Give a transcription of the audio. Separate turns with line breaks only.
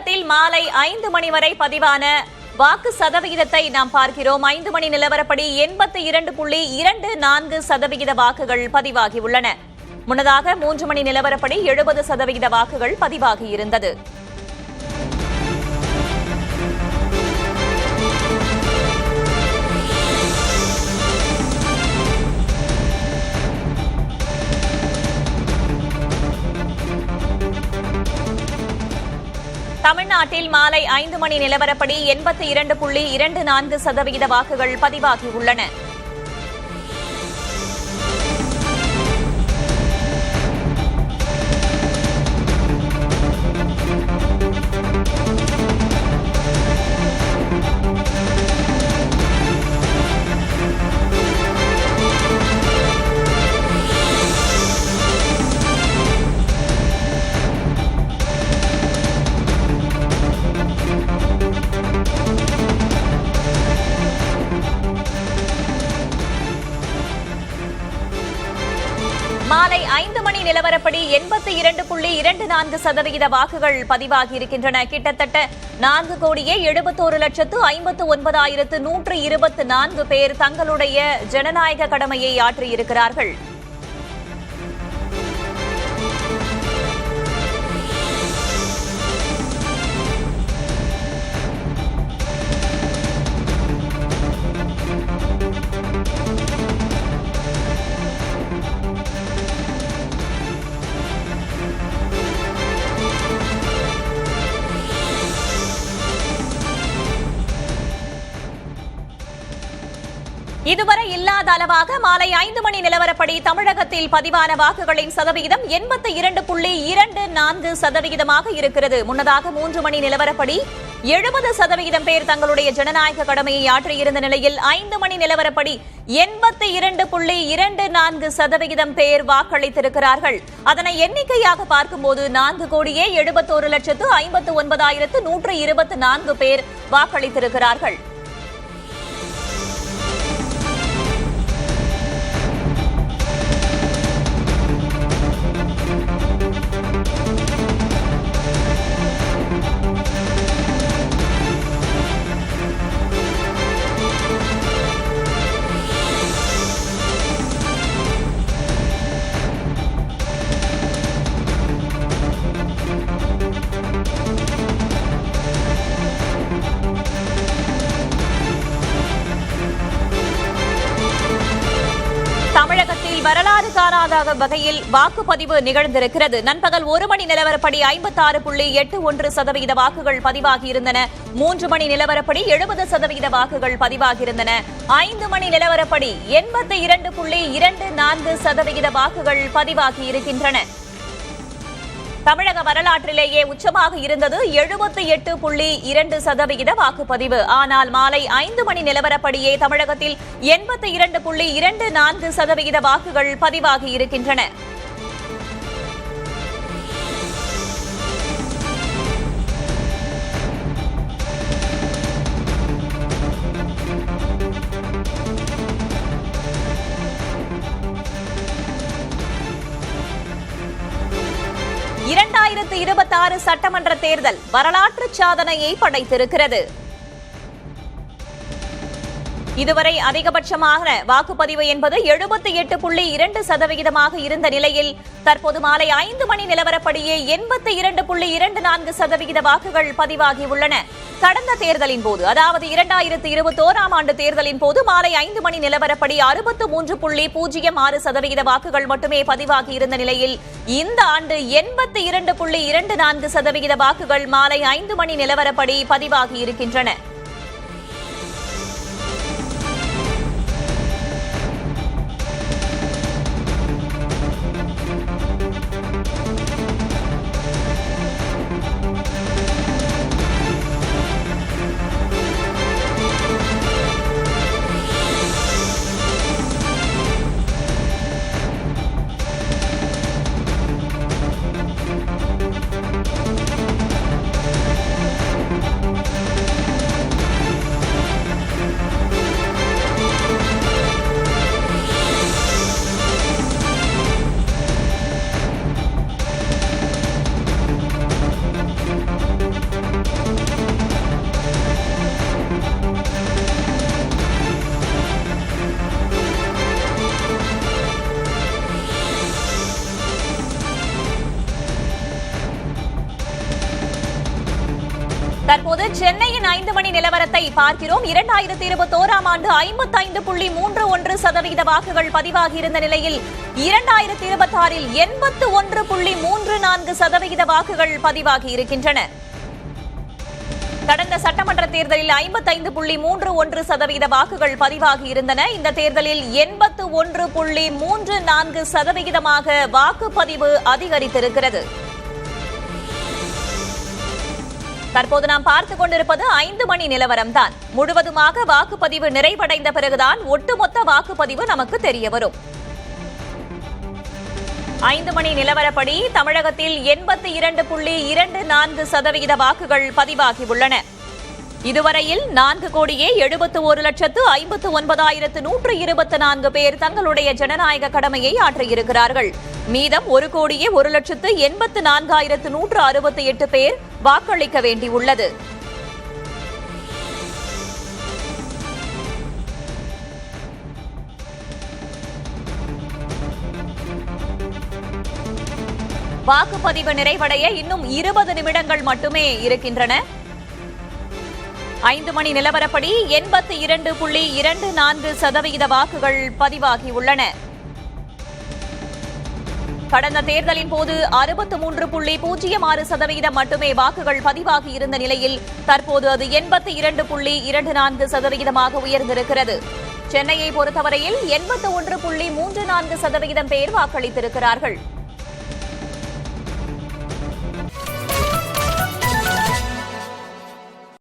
தமிழகத்தில் மாலை 5 மணி வரை பதிவான வாக்கு சதவிகிதத்தை நாம் பார்க்கிறோம். 5 மணி நிலவரப்படி 82.24% வாக்குகள் பதிவாகியுள்ளன. முன்னதாக 3 மணி நிலவரப்படி 70% வாக்குகள் பதிவாகியிருந்தது. தமிழ்நாட்டில் மாலை 5 மணி நிலவரப்படி 82.24% வாக்குகள் பதிவாகியுள்ளன. மாலை 5 மணி நிலவரப்படி 82.24% வாக்குகள் பதிவாகியிருக்கின்றன. கிட்டத்தட்ட 4,71,59,124 பேர் தங்களுடைய ஜனநாயக கடமையை ஆற்றியிருக்கிறார்கள். இதுவரை இல்லாத அளவாக மாலை 5 மணி நிலவரப்படி தமிழகத்தில் பதிவான வாக்குகளின் சதவிகிதம் 82.24% இருக்கிறது. முன்னதாக 3 மணி நிலவரப்படி 70% பேர் தங்களுடைய ஜனநாயக கடமையை ஆற்றியிருந்த நிலையில் 5 மணி நிலவரப்படி 82.24% பேர் வாக்களித்திருக்கிறார்கள். அதனை எண்ணிக்கையாக பார்க்கும்போது 4,71,59,124 பேர் வாக்களித்திருக்கிறார்கள். தமிழகத்தில் வரலாறு காணாத வகையில் வாக்குப்பதிவு நிகழ்ந்திருக்கிறது. நண்பகல் 1 மணி நிலவரப்படி 56.81% வாக்குகள் பதிவாகியிருந்தன. 3 மணி நிலவரப்படி 70% வாக்குகள் பதிவாகியிருந்தன. 5 மணி நிலவரப்படி 82.24% வாக்குகள் பதிவாகியிருக்கின்றன. தமிழக வரலாற்றிலேயே உச்சமாக இருந்தது 78.2% வாக்குப்பதிவு. ஆனால் மாலை 5 மணி நிலவரப்படியே தமிழகத்தில் 82.24% வாக்குகள் பதிவாகியிருக்கின்றன. சட்டமன்ற தேர்தல் வரலாற்று சாதனையை படைத்திருக்கிறது. இதுவரை அதிகபட்சமாக வாக்குப்பதிவு என்பது 78.2% இருந்த நிலையில் தற்போது மாலை 5 மணி நிலவரப்படியே 82.24% வாக்குகள் பதிவாகியுள்ளன. கடந்த தேர்தலின் போது, அதாவது 2021ஆம் ஆண்டு தேர்தலின் போது மாலை 5 மணி நிலவரப்படி 63.06% வாக்குகள் மட்டுமே பதிவாகியிருந்த நிலையில் இந்த ஆண்டு 82.24% வாக்குகள் மாலை 5 மணி நிலவரப்படி பதிவாகியிருக்கின்றன. தற்போது சென்னையின் 5 மணி நிலவரத்தை பார்க்கிறோம். 2021ஆம் ஆண்டு 55.31% வாக்குகள் பதிவாகியிருந்த நிலையில் 2026இல் 81.34% வாக்குகள் பதிவாகி இருக்கின்றன. கடந்த சட்டமன்ற தேர்தலில் 55.31% வாக்குகள் பதிவாகி இருந்தன. இந்த தேர்தலில் 81.34% வாக்குப்பதிவு அதிகரித்திருக்கிறது. தற்போது நாம் பார்த்துக் கொண்டிருப்பது 5 மணி நிலவரம் தான். முழுவதுமாக வாக்குப்பதிவு நிறைவடைந்த பிறகுதான் ஒட்டுமொத்த வாக்குப்பதிவு நமக்கு தெரிய வரும். 5 மணி நிலவரப்படி தமிழகத்தில் 82.24% வாக்குகள் பதிவாகியுள்ளன. இதுவரையில் 4,71,59,124 பேர் தங்களுடைய ஜனநாயக கடமையை ஆற்றியிருக்கிறார்கள். மீதம் 1,01,84,168 பேர் வாக்களிக்க வேண்டியுள்ளது. வாக்குப்பதிவு நிறைவடைய இன்னும் 20 நிமிடங்கள் மட்டுமே இருக்கின்றன. 5 மணி நிலவரப்படி 82.24% வாக்குகள் பதிவாகியுள்ளன. கடந்த தேர்தலின் போது 63.06% மட்டுமே வாக்குகள் பதிவாகி இருந்த நிலையில் தற்போது அது 82.24% உயர்ந்திருக்கிறது. சென்னையை பொறுத்தவரையில் 81.34% பேர் வாக்களித்திருக்கிறார்கள்.